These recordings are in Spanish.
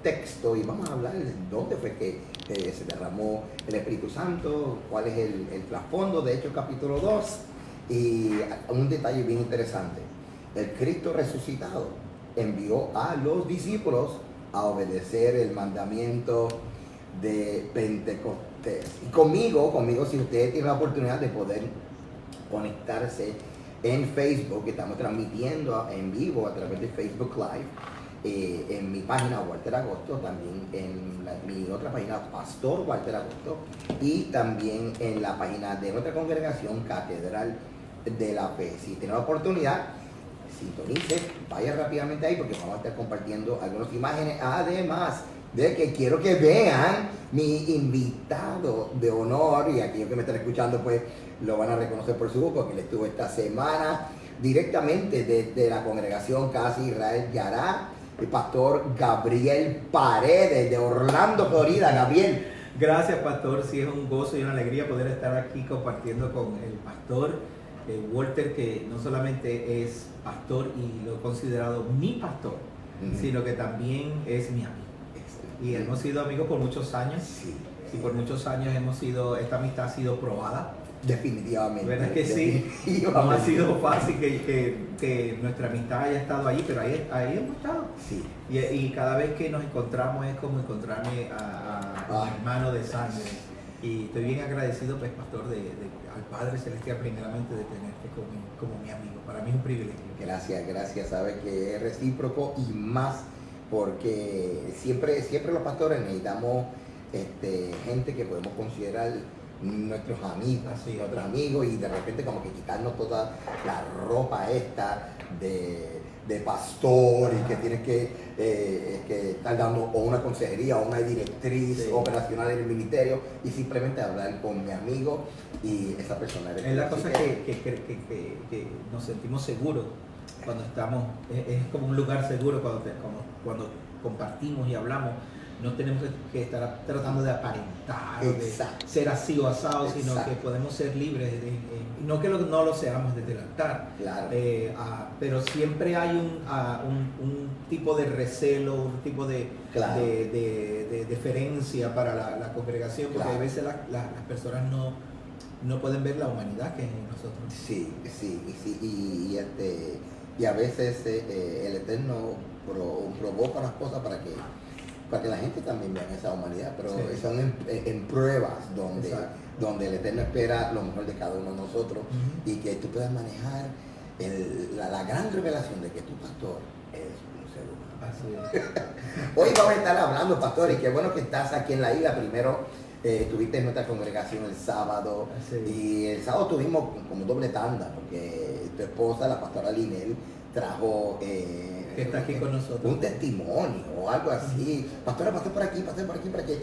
contexto y vamos a hablar de dónde fue que se derramó el Espíritu Santo, cuál es el trasfondo de Hechos capítulo 2 y un detalle bien interesante. El Cristo resucitado envió a los discípulos a obedecer el mandamiento de Pentecostés. Y conmigo, si usted tiene la oportunidad de poder conectarse en Facebook, que estamos transmitiendo en vivo a través de Facebook Live, en mi página Walter Agosto, también en mi otra página Pastor Walter Agosto, y también en la página de nuestra congregación Catedral de la Fe. Si tiene la oportunidad, sintonice, vaya rápidamente ahí porque vamos a estar compartiendo algunas imágenes, además de que quiero que vean mi invitado de honor, y aquellos que me están escuchando pues lo van a reconocer por su voz porque él estuvo esta semana directamente desde la congregación Casa Israel Yará, el pastor Gabriel Paredes de Orlando, Florida. Gabriel. Gracias, pastor. Sí, es un gozo y una alegría poder estar aquí compartiendo con el pastor Walter, que no solamente es pastor y lo he considerado mi pastor, sino que también es mi amigo. Y hemos sido amigos por muchos años. Sí. Y por muchos años esta amistad ha sido probada. Definitivamente. ¿Verdad que sí? No ha sido fácil que nuestra amistad haya estado ahí, pero ahí hemos estado. Sí. Y cada vez que nos encontramos es como encontrarme a mi hermano de sangre. Y estoy bien agradecido, pues, pastor, al Padre Celestial primeramente de tenerte como mi amigo. Para mí es un privilegio. Gracias. Sabes que es recíproco y más porque siempre los pastores necesitamos gente que podemos considerar nuestros amigos, otros amigos, y de repente como que quitarnos toda la ropa esta de pastor y que tienes que estar dando o una consejería o una directriz operacional en el ministerio y simplemente hablar con mi amigo y esa persona. Es la cosa que nos sentimos seguros cuando estamos, es como un lugar seguro cuando compartimos y hablamos. No tenemos que estar tratando de aparentar, de ser así o asado, sino que podemos ser libres. No que no lo seamos desde el altar, claro. Pero siempre hay un tipo de recelo, un tipo de deferencia para la congregación, porque a veces las personas no pueden ver la humanidad que es en nosotros. Sí. Y a veces el Eterno provoca las cosas para que la gente también vea esa humanidad, pero son en pruebas donde el Eterno espera lo mejor de cada uno de nosotros y que tú puedas manejar la gran revelación de que tu pastor es un ser humano. Así es. Hoy vamos a estar hablando, pastor, y qué bueno que estás aquí en la isla. Primero estuviste en nuestra congregación el sábado, y el sábado tuvimos como doble tanda porque tu esposa, la pastora Linel, trajo que está aquí con nosotros, un testimonio o algo así. Pastora, pastor por aquí, para que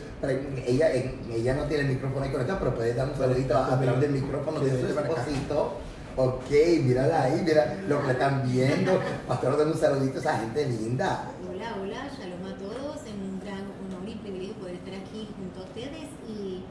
ella no tiene el micrófono ahí conectado, pero puede dar un saludito a través del micrófono de su esposito. Ok, mírala ahí, mira lo que le están viendo. Pastora, dale un saludito a esa gente linda. Hola, shalom a todos. Es un gran honor y privilegio poder estar aquí junto a ustedes, y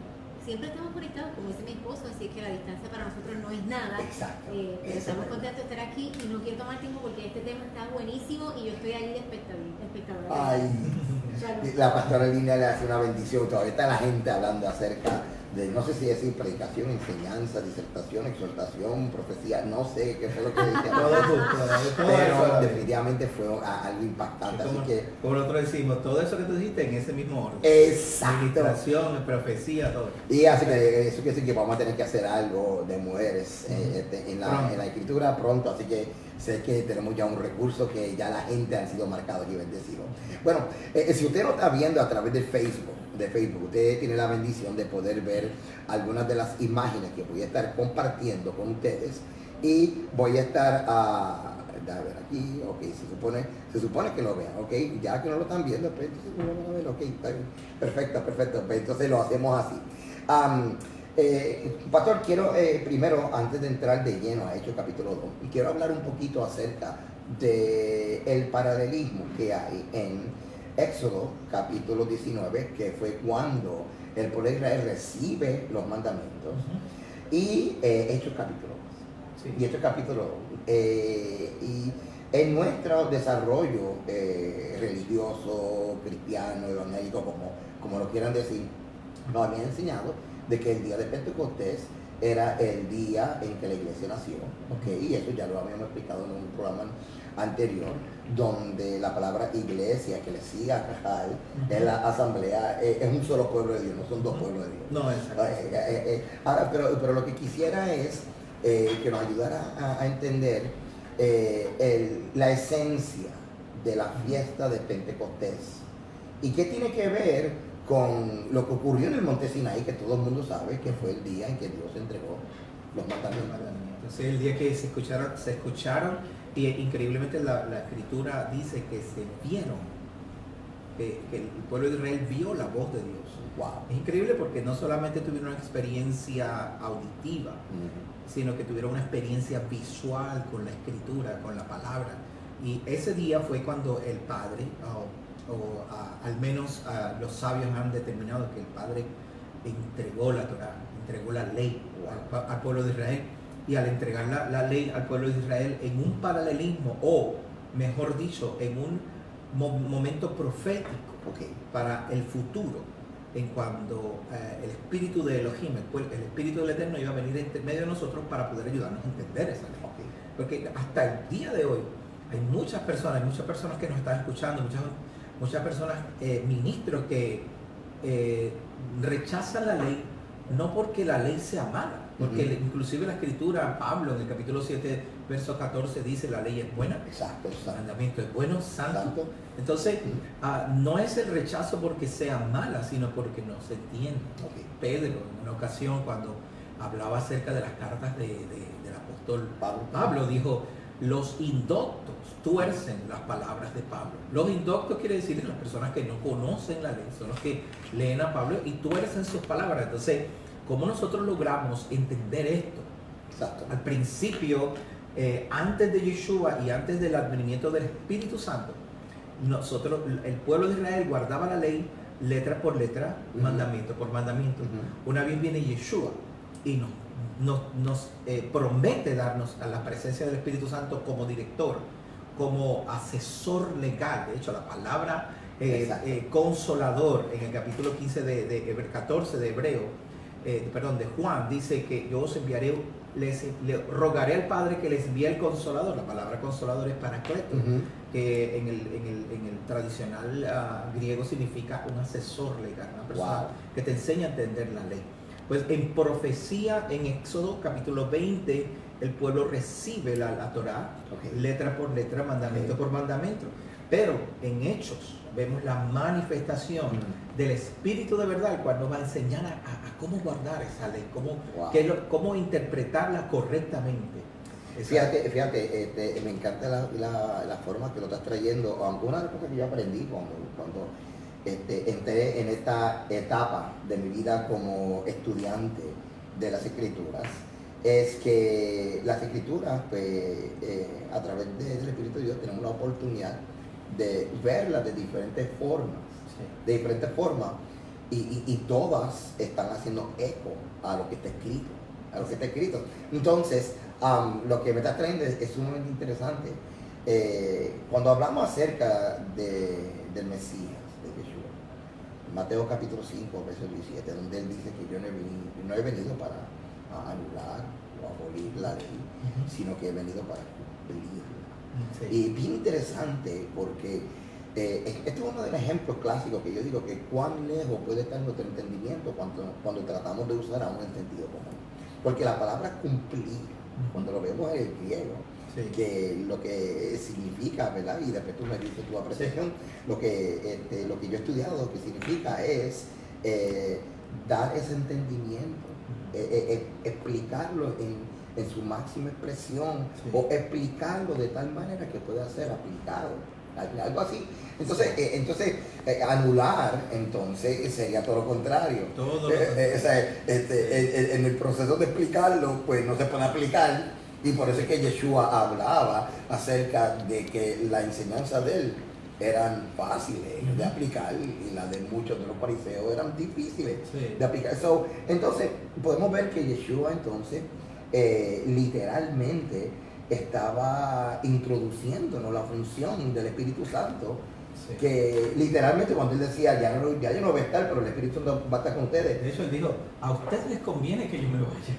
siempre estamos conectados, como dice mi esposo, así que la distancia para nosotros no es nada. Exacto. Pero estamos contentos de estar aquí y no quiero tomar tiempo porque este tema está buenísimo y yo estoy allí de espectadora. Ay, la pastora Lina le hace una bendición. Todavía está la gente hablando acerca de, no sé si decir predicación, enseñanza, disertación, exhortación, profecía, no sé qué fue lo que dije. Pero definitivamente fue algo impactante. Como, así que, como nosotros decimos, todo eso que tú dijiste en ese mismo orden. Exacto. Administración, profecía, todo. Y así que eso quiere decir que vamos a tener que hacer algo de mujeres en la escritura pronto, así que sé que tenemos ya un recurso que ya la gente ha sido marcados y bendecidos. Bueno, si usted lo está viendo a través de Facebook, usted tiene la bendición de poder ver algunas de las imágenes que voy a estar compartiendo con ustedes, y voy a estar a ver aquí, ok, se supone que lo vean, ok, ya que no lo están viendo, pues entonces no lo van a ver, ok, está bien, perfecto, pues entonces lo hacemos así. Pastor, quiero primero, antes de entrar de lleno a Hechos capítulo 2, quiero hablar un poquito acerca del paralelismo que hay en Éxodo capítulo 19, que fue cuando el pueblo de Israel recibe los mandamientos, y Hechos capítulo 2. Sí. Y Hechos capítulo 2. Y En nuestro desarrollo religioso, cristiano, evangélico, como lo quieran decir, nos habían enseñado de que el día de Pentecostés era el día en que la iglesia nació, ¿ok? Y eso ya lo habíamos explicado en un programa anterior, donde la palabra iglesia, eclesía, cajal, es la asamblea, es un solo pueblo de Dios, no son dos pueblos de Dios. No, exacto. Ahora, pero lo que quisiera es que nos ayudara a entender la esencia de la fiesta de Pentecostés. ¿Y qué tiene que ver con lo que ocurrió en el Monte Sinaí, que todo el mundo sabe que fue el día en que Dios entregó los mandamientos? Entonces, el día que se escucharon y increíblemente la escritura dice que se vieron, que el pueblo de Israel vio la voz de Dios. Wow. Es increíble porque no solamente tuvieron una experiencia auditiva, sino que tuvieron una experiencia visual con la escritura, con la palabra. Y ese día fue cuando el Padre, al menos los sabios han determinado que el Padre entregó la Torá, entregó la ley al pueblo de Israel. Y al entregar la ley al pueblo de Israel en un paralelismo, o mejor dicho, en un momento profético para el futuro, en cuando el espíritu de Elohim, el espíritu del Eterno, iba a venir entre medio de nosotros para poder ayudarnos a entender esa ley. Porque hasta el día de hoy hay muchas personas que nos están escuchando, muchas personas, ministros que rechazan la ley, no porque la ley sea mala, porque inclusive la escritura, Pablo en el capítulo 7, verso 14 dice: la ley es buena, exacto, el mandamiento es bueno, santo. Exacto. Entonces, no es el rechazo porque sea mala, sino porque no se entiende. Pedro, en una ocasión, cuando hablaba acerca de las cartas del apóstol Pablo, dijo: los indoctos tuercen las palabras de Pablo. Los indoctos quiere decir las personas que no conocen la ley, son los que leen a Pablo y tuercen sus palabras. Entonces, ¿cómo nosotros logramos entender esto? Exacto. Al principio, antes de Yeshua y antes del advenimiento del Espíritu Santo, el pueblo de Israel guardaba la ley letra por letra, mandamiento por mandamiento. Una vez viene Yeshua y nos promete darnos a la presencia del Espíritu Santo como director, como asesor legal. De hecho, la palabra consolador en el capítulo 15 14 de de Juan, dice que yo os enviaré, le rogaré al Padre que les envíe el consolador. La palabra consolador es paracleto, que en el tradicional griego significa un asesor legal, una persona que te enseña a entender la ley. Pues en profecía, en Éxodo capítulo 20, el pueblo recibe la Torá, letra por letra, mandamiento por mandamiento. Pero en Hechos vemos la manifestación del Espíritu de verdad, el cual nos va a enseñar a cómo guardar esa ley, cómo interpretarla correctamente. Fíjate, me encanta la forma que lo estás trayendo. Aunque una de las cosas que yo aprendí cuando entré en esta etapa de mi vida como estudiante de las Escrituras, es que las Escrituras, a través del Espíritu de Dios, tenemos la oportunidad de verlas de diferentes formas, y todas están haciendo eco a lo que está escrito, Entonces, lo que me está trayendo es sumamente interesante. Cuando hablamos acerca del Mesías, de Yeshua, Mateo capítulo 5, verso 17, donde él dice que yo no he venido para anular o abolir la ley, sino que he venido para cumplirla. Y bien interesante, porque este es uno de los ejemplos clásicos que yo digo que cuán lejos puede estar nuestro entendimiento cuando tratamos de usar aún el sentido común. Porque la palabra cumplir, cuando lo vemos en el griego, que lo que significa, ¿verdad? Y después tú me dices tu apreciación, lo que yo he estudiado, lo que significa es dar ese entendimiento, explicarlo en su máxima expresión, o explicarlo de tal manera que pueda ser aplicado, algo así. Entonces, anular entonces sería todo lo contrario. En el proceso de explicarlo, pues no se puede aplicar, y por eso es que Yeshua hablaba acerca de que la enseñanza de él eran fáciles de aplicar y las de muchos de los fariseos eran difíciles de aplicar. Entonces podemos ver que Yeshua entonces literalmente estaba introduciéndonos la función del Espíritu Santo, Sí. que literalmente cuando él decía, ya yo no voy a estar, pero el Espíritu Santo va a estar con ustedes. De hecho, él dijo, a ustedes les conviene que yo me vaya.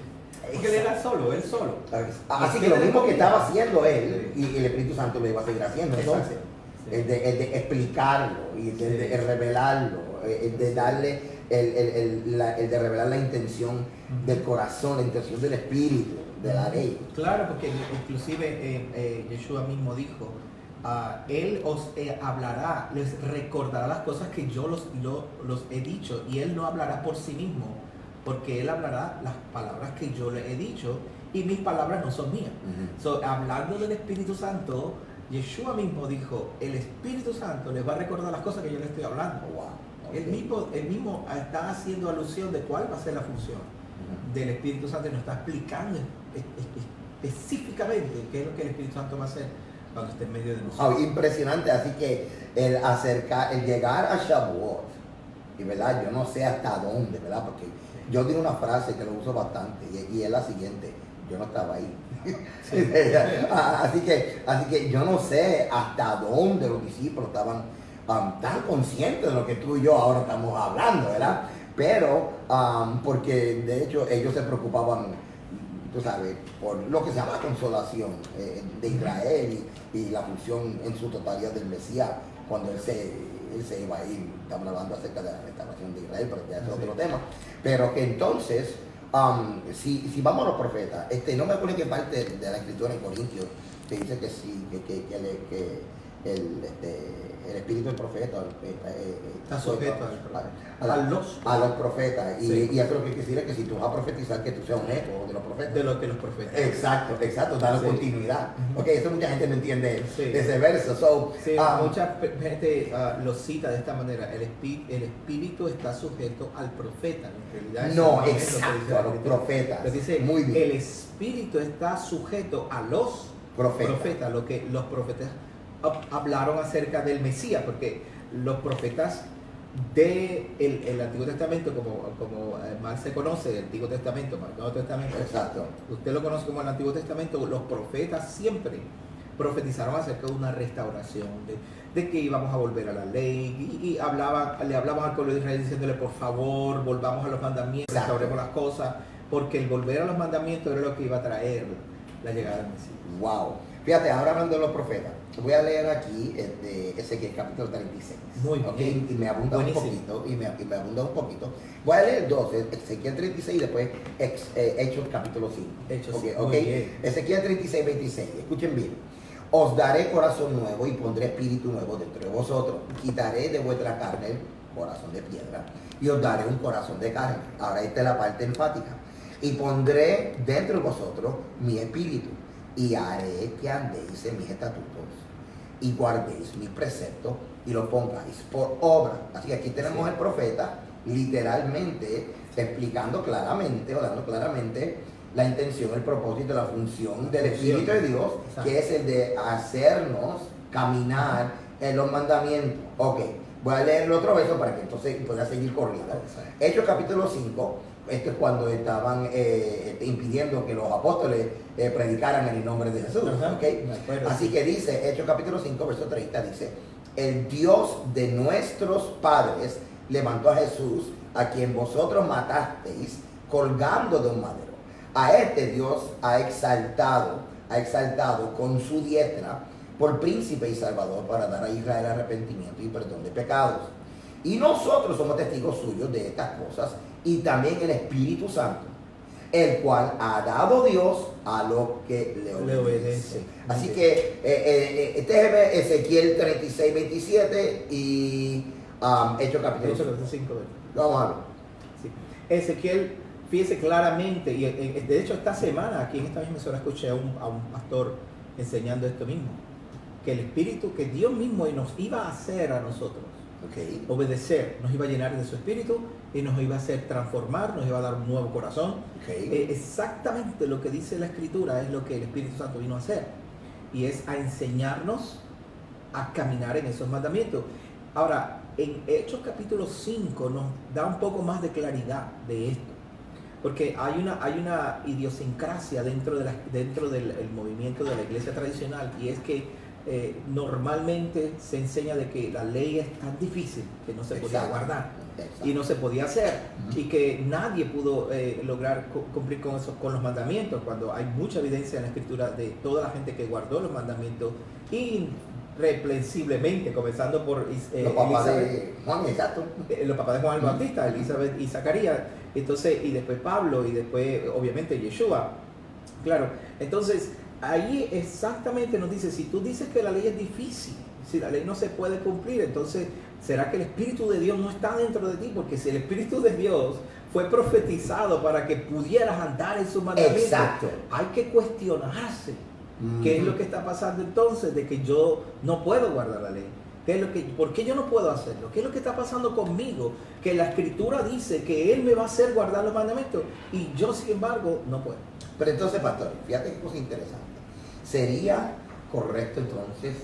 Porque él era solo, él solo. Así que lo mismo que estaba haciendo él, y el Espíritu Santo lo iba a seguir haciendo. Entonces, Sí. el de explicarlo, y de revelarlo, el de darle, el de revelar la intención del corazón, la intención del Espíritu, de la ley. Claro, porque inclusive Yeshua mismo dijo, Él os hablará, les recordará las cosas que yo los he dicho, y Él no hablará por sí mismo, porque Él hablará las palabras que yo le he dicho, y mis palabras no son mías. So, hablando del Espíritu Santo, Yeshua mismo dijo, el Espíritu Santo les va a recordar las cosas que yo le estoy hablando. Wow. Él mismo está haciendo alusión de cuál va a ser la función del Espíritu Santo, y nos está explicando específicamente qué es lo que el Espíritu Santo va a hacer cuando esté en medio de nosotros. Impresionante, así que el llegar a Shavuot, y verdad, yo no sé hasta dónde, ¿verdad? Porque yo digo una frase que lo uso bastante, y es la siguiente: yo no estaba ahí. así que yo no sé hasta dónde los discípulos estaban tan conscientes de lo que tú y yo ahora estamos hablando, ¿verdad? Pero porque de hecho ellos se preocupaban, tú sabes, por lo que se llama la consolación de Israel y la función en su totalidad del Mesías cuando él se iba a ir. Estamos hablando acerca de la restauración de Israel, pero ya es otro tema. Pero que entonces, si vamos a los profetas, no me acuerdo qué parte de la escritura en Corintios que dice que sí, que el espíritu del profeta Está sujeto a los profetas. Sí. Y eso lo que quiere decir es que si tú vas a profetizar, que tú seas un eco de los profetas. De lo que los profetas. Exacto, darle Sí. continuidad. Ujú. Ok, eso mucha gente no entiende Sí. ese verso. So, Sí, mucha gente lo cita de esta manera: el espíritu está sujeto al profeta. En realidad, no, eso es lo que exacto, dice la a los Escritura. profetas. Pero dice, muy bien. el espíritu está sujeto a los profetas, lo que los profetas hablaron acerca del Mesías, porque los profetas del Antiguo Testamento, como mal se conoce, el Antiguo Testamento, el Nuevo Testamento, Exacto. usted lo conoce como el Antiguo Testamento, los profetas siempre profetizaron acerca de una restauración, de que íbamos a volver a la ley, y le hablaban al pueblo de Israel diciéndole, por favor, volvamos a los mandamientos, Exacto. restauremos las cosas, porque el volver a los mandamientos era lo que iba a traer la llegada del Mesías. Wow. Fíjate, ahora hablando de los profetas, voy a leer aquí Ezequiel capítulo 36. Muy bien. Okay, y me abunda Buenísimo. un poquito, Voy a leer dos, Ezequiel 36 y después Hechos capítulo 5. Hechos, Okay, muy okay. bien. Ezequiel 36, 26. Escuchen bien. Os daré corazón nuevo y pondré espíritu nuevo dentro de vosotros. Quitaré de vuestra carne el corazón de piedra y os daré un corazón de carne. Ahora esta es la parte enfática. Y pondré dentro de vosotros mi espíritu y haré que andéis en mis estatutos y guardéis mis preceptos y los pongáis por obra. Así que aquí tenemos el profeta literalmente explicando claramente o dando claramente la intención, el propósito, la función del Espíritu de Dios, que es el de hacernos caminar en los mandamientos. Ok, voy a leer el otro verso para que entonces pueda seguir corriendo. Hechos capítulo 5. Esto es cuando estaban impidiendo que los apóstoles predicaran en el nombre de Jesús. Ajá, ¿Okay? me acuerdo. Así que dice, Hechos capítulo 5, verso 30, dice: el Dios de nuestros padres levantó a Jesús, a quien vosotros matasteis, colgando de un madero. A este Dios ha exaltado con su diestra por príncipe y salvador, para dar a Israel arrepentimiento y perdón de pecados. Y nosotros somos testigos suyos de estas cosas, y también el Espíritu Santo, el cual ha dado Dios a los que le obedecen. Así que este es Ezequiel 36, 27 y Hechos capítulo 5. Vamos a ver. Sí. Ezequiel, fíjese claramente, y de hecho esta semana aquí en esta misma emisora escuché a un pastor enseñando esto mismo, que el Espíritu, que Dios mismo nos iba a hacer a nosotros Okay. obedecer, nos iba a llenar de su Espíritu y nos iba a hacer transformar, nos iba a dar un nuevo corazón. Okay. Exactamente lo que dice la Escritura es lo que el Espíritu Santo vino a hacer, y es a enseñarnos a caminar en esos mandamientos. Ahora, en Hechos capítulo 5 nos da un poco más de claridad de esto, Porque hay una idiosincrasia dentro del el movimiento de la iglesia tradicional, y es que normalmente se enseña de que la ley es tan difícil que no se podía guardar y no se podía hacer, y que nadie pudo lograr cumplir con eso, con los mandamientos, cuando hay mucha evidencia en la escritura de toda la gente que guardó los mandamientos irreprensiblemente, comenzando por los papás de Juan, exacto. Los papás de Juan el Bautista, Elizabeth y Zacarías, entonces, y después Pablo, y después obviamente Yeshua, claro. Entonces ahí exactamente nos dice, si tú dices que la ley es difícil, si la ley no se puede cumplir, entonces ¿será que el Espíritu de Dios no está dentro de ti? Porque si el Espíritu de Dios fue profetizado para que pudieras andar en sus mandamientos, exacto, hay que cuestionarse qué es lo que está pasando entonces, de que yo no puedo guardar la ley. ¿Por qué yo no puedo hacerlo? ¿Qué es lo que está pasando conmigo? Que la Escritura dice que Él me va a hacer guardar los mandamientos y yo, sin embargo, no puedo. Pero entonces, pastor, fíjate qué cosa interesante. Sería correcto entonces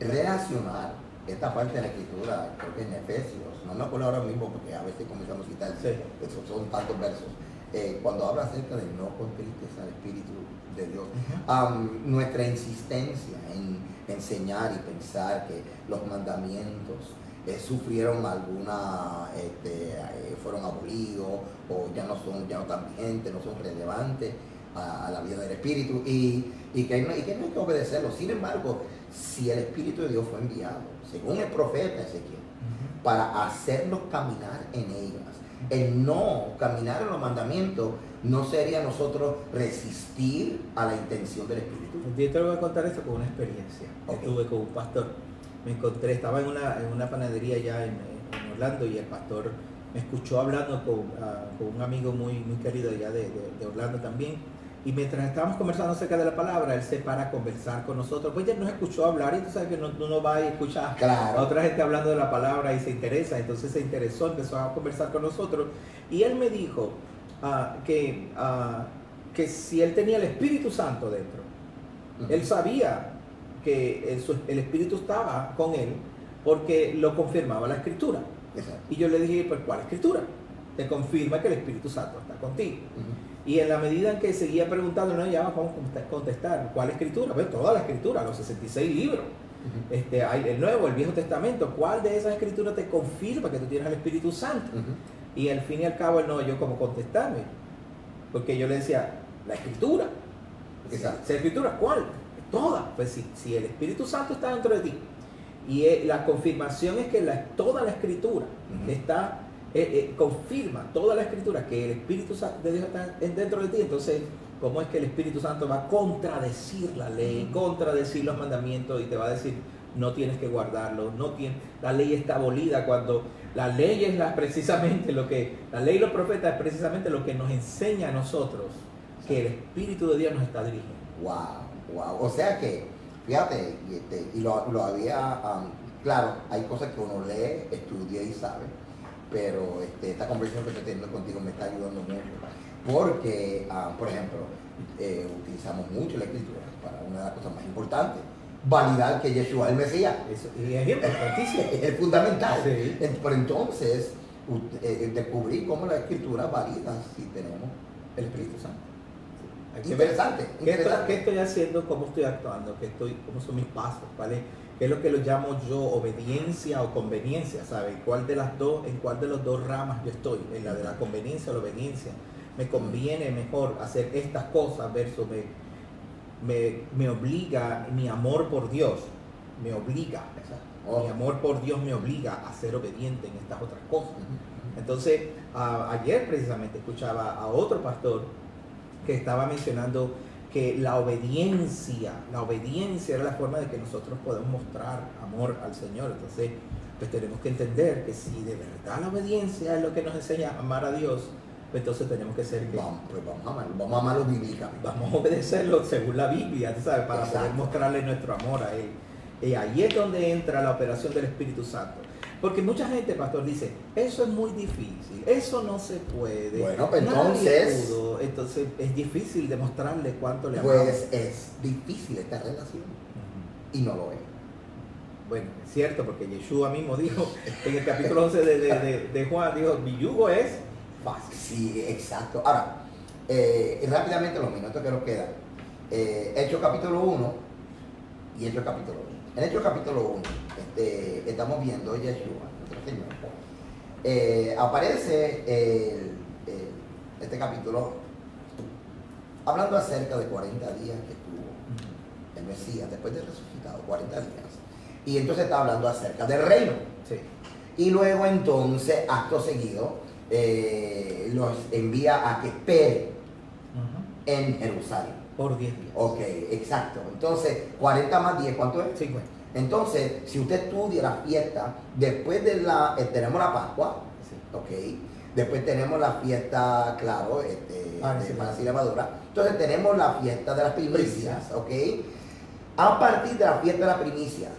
relacionar esta parte de la Escritura, creo que en Efesios, no me acuerdo ahora mismo porque a veces comenzamos a citar, esos son tantos versos, cuando habla acerca de no contristes al Espíritu de Dios, nuestra insistencia en enseñar y pensar que los mandamientos sufrieron alguna, fueron abolidos o ya no están vigentes, no son relevantes a la vida del Espíritu y que no hay que obedecerlo. Sin embargo, si el Espíritu de Dios fue enviado, según el profeta Ezequiel, para hacernos caminar en ellas, el no caminar en los mandamientos no sería nosotros resistir a la intención del Espíritu. Yo te voy a contar esto con una experiencia que tuve con un pastor. Me encontré, estaba en una panadería ya en Orlando, y el pastor me escuchó hablando con un amigo muy querido allá de Orlando también, y mientras estábamos conversando acerca de la palabra, él se para a conversar con nosotros. Pues ya nos escuchó hablar, y tú sabes que uno va y escucha a otra gente hablando de la palabra y se interesa, entonces se interesó, empezó a conversar con nosotros, y él me dijo que si él tenía el Espíritu Santo dentro, él sabía que el Espíritu estaba con él porque lo confirmaba la Escritura. Exacto. Y yo le dije, pues, ¿cuál Escritura? Te confirma que el Espíritu Santo está contigo. Y en la medida en que seguía preguntando, no, ya vamos a contestar, ¿cuál Escritura? Pues toda la Escritura, los 66 libros. Hay el Nuevo, el Viejo Testamento. ¿Cuál de esas Escrituras te confirma que tú tienes el Espíritu Santo? Y al fin y al cabo él no oyó cómo contestarme, porque yo le decía, la Escritura. ¿La Escritura cuál? Toda. Pues si el Espíritu Santo está dentro de ti, y la confirmación es que toda la Escritura está, confirma toda la Escritura que el Espíritu de Dios está dentro de ti, entonces ¿cómo es que el Espíritu Santo va a contradecir la ley, contradecir los mandamientos, y te va a decir, no tienes que guardarlo, la ley está abolida, cuando la ley es precisamente lo que, la ley y los profetas es precisamente lo que nos enseña a nosotros, que el Espíritu de Dios nos está dirigiendo. Wow. O sea que, fíjate, y lo había, claro, hay cosas que uno lee, estudia y sabe, pero esta conversación que estoy teniendo contigo me está ayudando mucho, porque, por ejemplo, utilizamos mucho la Escritura para una de las cosas más importantes, validar que Yeshua es el Mesías. Eso, y es importantísimo. Es fundamental. Sí. Pero entonces, descubrir cómo la Escritura valida si tenemos el Espíritu Santo. Interesante. ¿Qué estoy haciendo? ¿Cómo estoy actuando? ¿Cómo son mis pasos? ¿Vale? ¿Qué es lo que lo llamo yo obediencia o conveniencia? ¿Sabe? ¿En cuál de los dos ramas yo estoy? ¿En la de la conveniencia o la obediencia? ¿Me conviene mejor hacer estas cosas versus me obliga, mi amor por Dios me obliga? Mi amor por Dios me obliga a ser obediente en estas otras cosas. Entonces, ayer precisamente escuchaba a otro pastor que estaba mencionando que la obediencia era la forma de que nosotros podemos mostrar amor al Señor. Entonces, pues tenemos que entender que si de verdad la obediencia es lo que nos enseña a amar a Dios, pues entonces tenemos que ser vamos a amarlo bíblicamente. Vamos a obedecerlo según la Biblia, ¿sabes? Para Exacto. poder mostrarle nuestro amor a Él. Y ahí es donde entra la operación del Espíritu Santo. Porque mucha gente, pastor, dice, eso es muy difícil, eso no se puede. Bueno, pues entonces es difícil demostrarle cuánto le amamos. Pues es difícil esta relación. Y no lo es. Bueno, es cierto, porque Yeshua mismo dijo, en el capítulo 11 de Juan, dijo, mi yugo es fácil. Sí, exacto. Ahora, Y rápidamente los minutos que nos quedan. Hechos capítulo 1 y Hechos capítulo 2. En Hechos capítulo 1 estamos viendo Yeshua, nuestro Señor. Aparece este capítulo hablando acerca de 40 días que tuvo el Mesías después de resucitado, 40 días. Y entonces está hablando acerca del reino. Sí. Y luego entonces, acto seguido, los envía a que esperen en Jerusalén. Por 10 días. Ok, exacto. Entonces, 40 más 10, ¿cuánto es? 50. Entonces, si usted estudia la fiesta, después de tenemos la Pascua, Sí. ok, después tenemos la fiesta, claro, de panes y levadura. Entonces tenemos la fiesta de las primicias, ok. A partir de la fiesta de las primicias,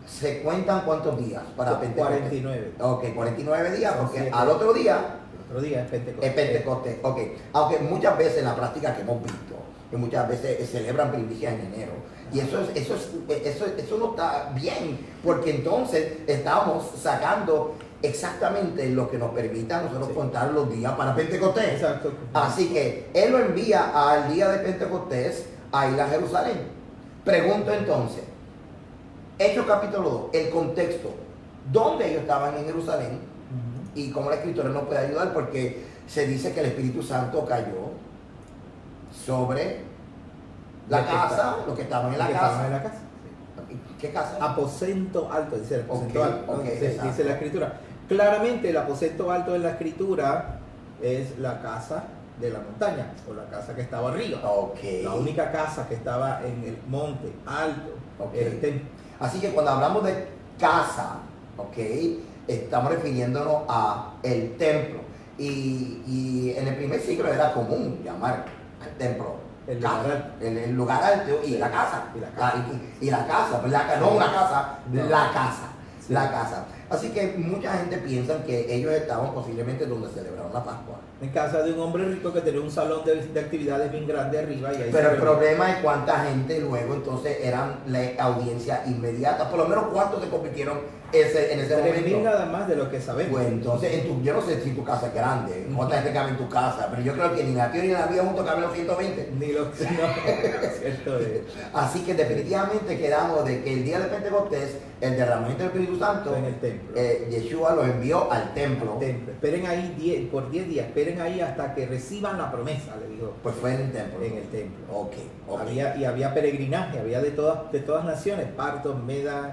¿se cuentan cuántos días para Pentecostés? 49. Ok, 49 días, Son porque 7. al otro día El otro día es Pentecostés. es Pentecostés, ok. Aunque muchas veces en la práctica que hemos visto, que muchas veces celebran primicias en enero, y eso no está bien, porque entonces estamos sacando exactamente lo que nos permita a nosotros contar los días para Pentecostés. Exacto. Así que él lo envía al día de Pentecostés a ir a Jerusalén. Pregunto entonces, Hechos capítulo 2, el contexto, ¿dónde ellos estaban en Jerusalén? Y cómo la escritura nos puede ayudar, porque se dice que el Espíritu Santo cayó sobre la casa, los que estaban en la casa. ¿Qué casa? Aposento alto, dice el aposento Ok, alto, ok, dice exacto. la escritura. Claramente el aposento alto en la escritura es la casa de la montaña, o la casa que estaba arriba. Ok. La única casa que estaba en el monte alto, Ok. era el templo. Así que cuando hablamos de casa, ok, estamos refiriéndonos a el templo. Y en el primer siglo era común llamar al templo El casa, lugar alto. el lugar alto y la casa. Y la casa. Y la casa, pues no una casa, No. la casa. Sí. La casa. Así que mucha gente piensa que ellos estaban posiblemente donde celebraron la Pascua. En casa de un hombre rico que tenía un salón de actividades bien grande arriba. Y ahí Pero se el reunía. problema es cuánta gente luego entonces eran la audiencia inmediata. Por lo menos cuántos se convirtieron en ese 3.000 momento. nada más de lo que sabemos. Pues entonces, yo no sé si tu casa es grande, cuánta gente cabe en tu casa, pero yo creo que ni la tía ni la mía juntos caben los 120. Ni lo que no, cierto es. Así que definitivamente quedamos de que el día de Pentecostés, el derramamiento del Espíritu Santo, Fue en el templo. Yeshua los envió al templo. Templo. Esperen ahí por 10 días, esperen ahí hasta que reciban la promesa, le dijo. Pues fue en el templo. En el templo. Ok, ok. Había peregrinaje, había de todas naciones, partos, medas,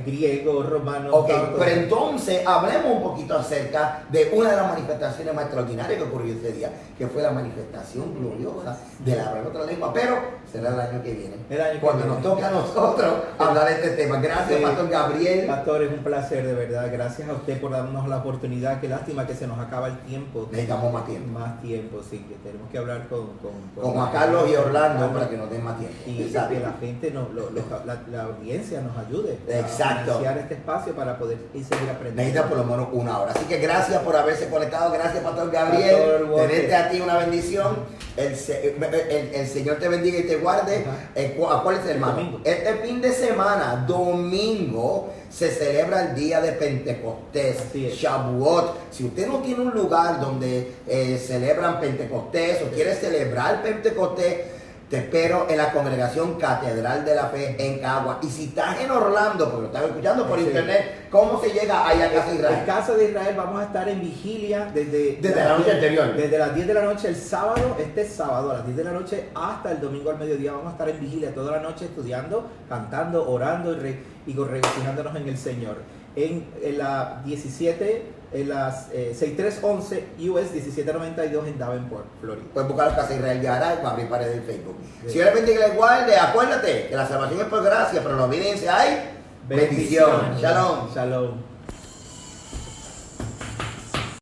griegos, romanos. Ok, todos. pero entonces hablemos un poquito acerca de una de las manifestaciones más extraordinarias que ocurrió ese día, que fue la manifestación gloriosa de la hablar otra lengua, pero será el año que viene, El año que cuando viene. nos toque a nosotros hablar de este tema. Gracias, Sí. Pastor Gabriel. Pastor, es un placer, de verdad. Gracias a usted por darnos la oportunidad. Qué lástima que se nos acaba el tiempo. Necesitamos más tiempo. Más tiempo, sí, que tenemos que hablar con Como a Carlos y Orlando para que nos den más tiempo. Y Exacto. que la gente, la audiencia nos ayude Exacto. a financiar este espacio para poder seguir aprendiendo. Necesita por lo menos una hora. Así que gracias por haberse conectado. Gracias, Pastor Gabriel. Pastor Walker. Tenerte a ti una bendición. El Señor te bendiga y te guarde. Acuérdense, hermano. Domingo. Este fin de semana, domingo, se celebra el día de Pentecostés, Así es. Shavuot. Si usted no tiene un lugar donde celebran Pentecostés o quiere celebrar Pentecostés, te espero en la congregación Catedral de la Fe en Cagua. Y si estás en Orlando, porque lo estás escuchando por Sí. internet, ¿cómo se llega ahí a Casa de En Israel? Casa de Israel vamos a estar en vigilia desde La noche anterior. Desde las 10 de la noche el sábado, este sábado a las 10 de la noche hasta el domingo al mediodía vamos a estar en vigilia toda la noche estudiando, cantando, orando y regocijándonos en el Señor. En la 17, en las 6311 US 1792 en Davenport, Florida. Puedes buscar Casa de Israel Yara y abrir paredes en Facebook. Sí. Si Dios le bendiga y le guarde, acuérdate que la salvación es por gracia, pero la obediencia hay bendición. Shalom. Shalom.